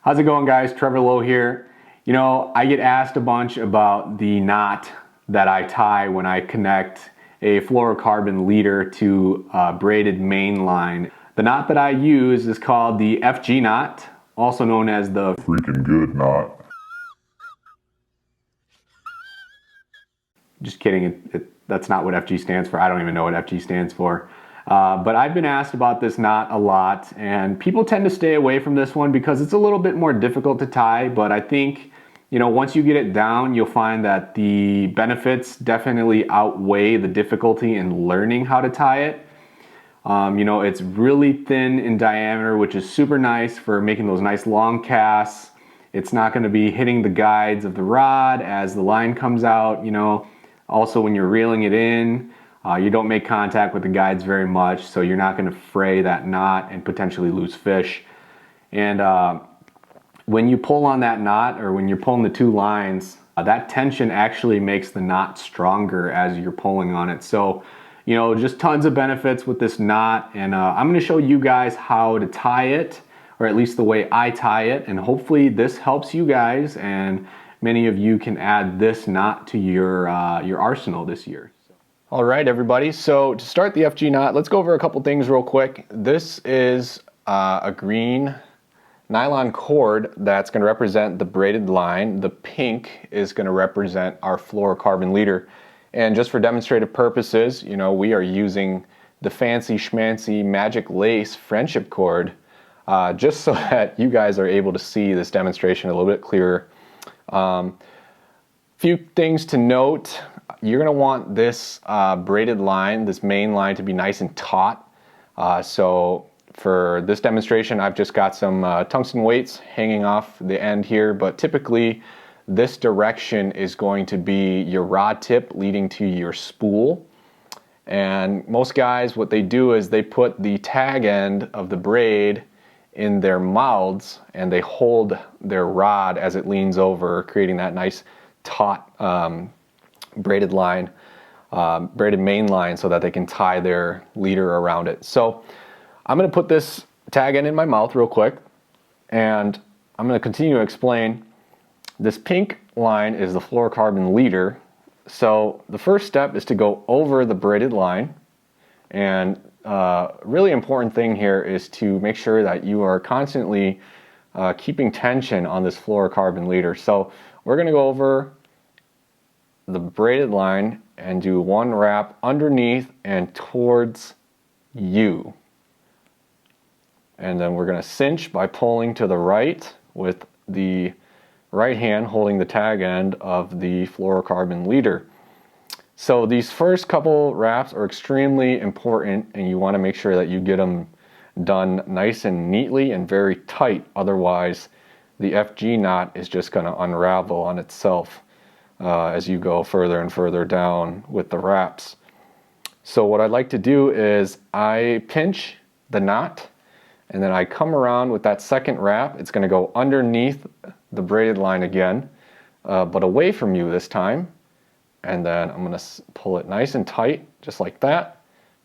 How's it going, guys? Trevor Lowe here. You know, I get asked a bunch about the knot that I tie when I connect a fluorocarbon leader to a braided main line. The knot that I use is called the FG knot, also known as the freaking good knot. Just kidding, that's not what FG stands for. I don't even know what FG stands for. But I've been asked about this knot a lot, and people tend to stay away from this one because it's a little bit more difficult to tie, but I think, you know, once you get it down, you'll find that the benefits definitely outweigh the difficulty in learning how to tie it. You know, it's really thin in diameter, which is super nice for making those nice long casts. It's not going to be hitting the guides of the rod as the line comes out, you know. Also, when you're reeling it in, you don't make contact with the guides very much, so you're not going to fray that knot and potentially lose fish. And when you pull on that knot, or when you're pulling the two lines, that tension actually makes the knot stronger as you're pulling on it. So, you know, just tons of benefits with this knot, and I'm going to show you guys how to tie it, or at least the way I tie it, and hopefully this helps you guys, and many of you can add this knot to your arsenal this year. All right, everybody, so to start the FG knot, let's go over a couple things real quick. This is a green nylon cord that's going to represent the braided line. The pink is going to represent our fluorocarbon leader. And just for demonstrative purposes, you know, we are using the fancy schmancy magic lace friendship cord, just so that you guys are able to see this demonstration a little bit clearer. Few things to note. You're going to want this braided line, this main line, to be nice and taut. So for this demonstration, I've just got some tungsten weights hanging off the end here, but typically this direction is going to be your rod tip leading to your spool. And most guys, what they do is they put the tag end of the braid in their mouths and they hold their rod as it leans over, creating that nice taut braided line, braided main line, so that they can tie their leader around it. So I'm going to put this tag end in my mouth real quick, and I'm going to continue to explain. This pink line is the fluorocarbon leader. So the first step is to go over the braided line, and really important thing here is to make sure that you are constantly keeping tension on this fluorocarbon leader. So we're going to go over the braided line and do one wrap underneath and towards you. And then we're going to cinch by pulling to the right with the right hand holding the tag end of the fluorocarbon leader. So these first couple wraps are extremely important, and you want to make sure that you get them done nice and neatly and very tight. Otherwise, the FG knot is just going to unravel on itself as you go further and further down with the wraps. So what I'd like to do is I pinch the knot, and then I come around with that second wrap. It's going to go underneath the braided line again, but away from you this time. And then I'm going to pull it nice and tight, just like that.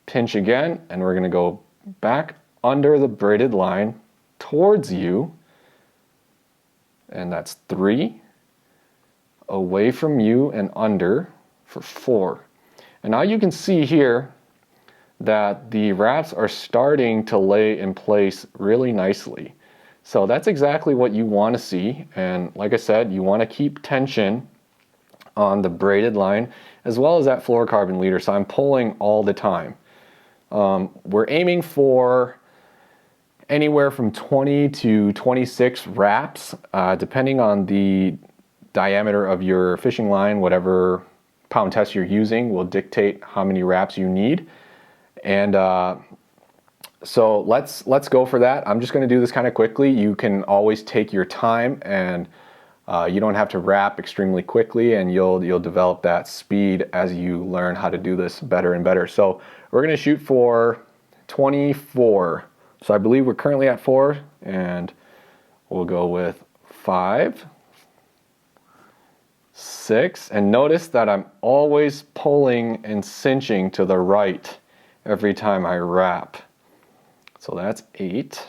Pinch again, and we're going to go back under the braided line towards you. And that's 3. Away from you and under for 4. And now you can see here that the wraps are starting to lay in place really nicely. So that's exactly what you want to see. And like I said, you want to keep tension on the braided line as well as that fluorocarbon leader. So I'm pulling all the time. We're aiming for anywhere from 20 to 26 wraps, depending on the diameter of your fishing line. Whatever pound test you're using will dictate how many wraps you need. And so let's go for that. I'm just going to do this kind of quickly. You can always take your time, and you don't have to wrap extremely quickly, and you'll develop that speed as you learn how to do this better and better. So we're going to shoot for 24. So I believe we're currently at 4, and we'll go with 5, 6, and notice that I'm always pulling and cinching to the right every time I wrap. So that's 8,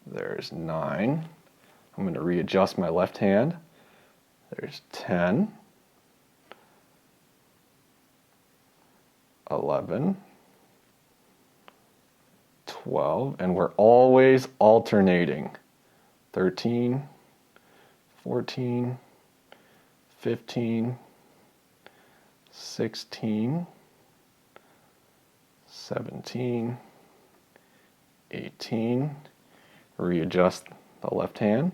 There's 9. I'm going to readjust my left hand. There's 10, 11, 12, and we're always alternating. 13, 14, 15, 16, 17, 18, readjust the left hand,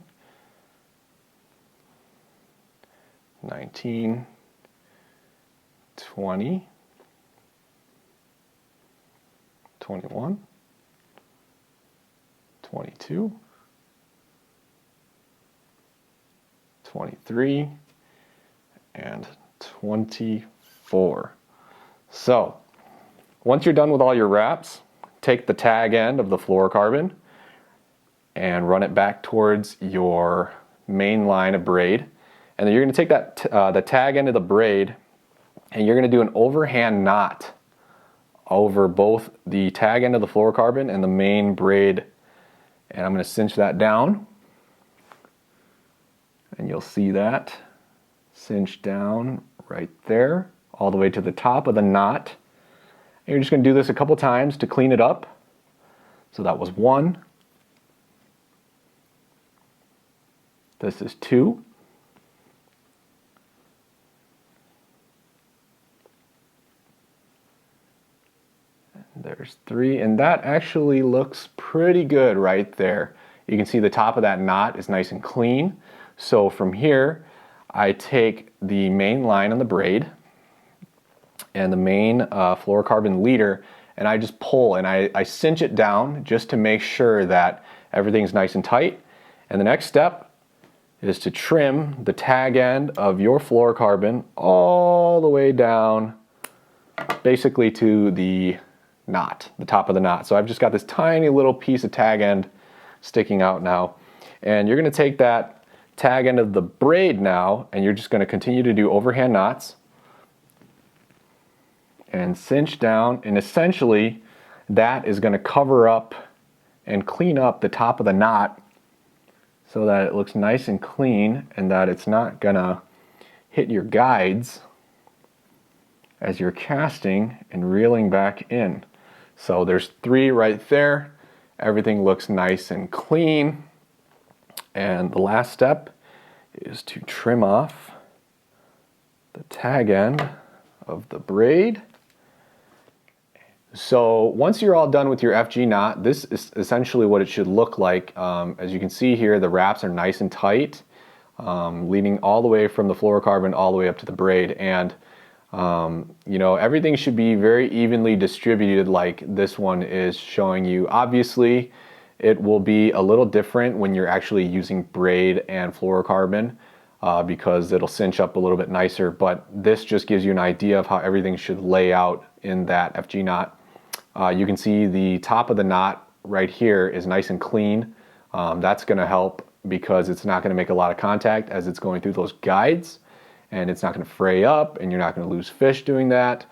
19, 20, 21, 22, 23, and 24. So, once you're done with all your wraps, take the tag end of the fluorocarbon and run it back towards your main line of braid. And then you're going to take that the tag end of the braid and you're going to do an overhand knot over both the tag end of the fluorocarbon and the main braid. And I'm going to cinch that down. And you'll see that cinch down right there, all the way to the top of the knot. And you're just going to do this a couple times to clean it up. So that was 1. This is 2. And there's 3, and that actually looks pretty good right there. You can see the top of that knot is nice and clean. So from here, I take the main line on the braid and the main fluorocarbon leader, and I just pull and I cinch it down just to make sure that everything's nice and tight. And the next step is to trim the tag end of your fluorocarbon all the way down basically to the knot, the top of the knot. So I've just got this tiny little piece of tag end sticking out now. And you're going to take that tag end of the braid now and you're just going to continue to do overhand knots and cinch down, and essentially that is going to cover up and clean up the top of the knot so that it looks nice and clean and that it's not going to hit your guides as you're casting and reeling back in. So there's 3 right there. Everything looks nice and clean. And the last step is to trim off the tag end of the braid. So once you're all done with your FG knot, this is essentially what it should look like. As you can see here, the wraps are nice and tight, leading all the way from the fluorocarbon all the way up to the braid. And you know, everything should be very evenly distributed like this one is showing you. Obviously, it will be a little different when you're actually using braid and fluorocarbon because it'll cinch up a little bit nicer, but this just gives you an idea of how everything should lay out in that FG knot. You can see the top of the knot right here is nice and clean. That's going to help because it's not going to make a lot of contact as it's going through those guides, and it's not going to fray up, and you're not going to lose fish doing that.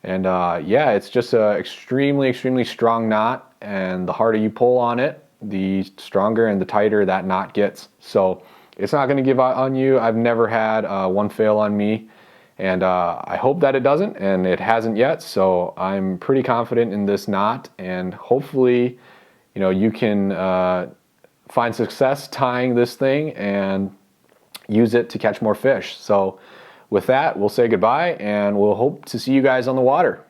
And yeah, it's just an extremely strong knot, and the harder you pull on it, the stronger and the tighter that knot gets. So it's not going to give out on you. I've never had one fail on me, and I hope that it doesn't, and it hasn't yet. So I'm pretty confident in this knot, and hopefully, you know, you can find success tying this thing and use it to catch more fish. So with that, we'll say goodbye, and we'll hope to see you guys on the water.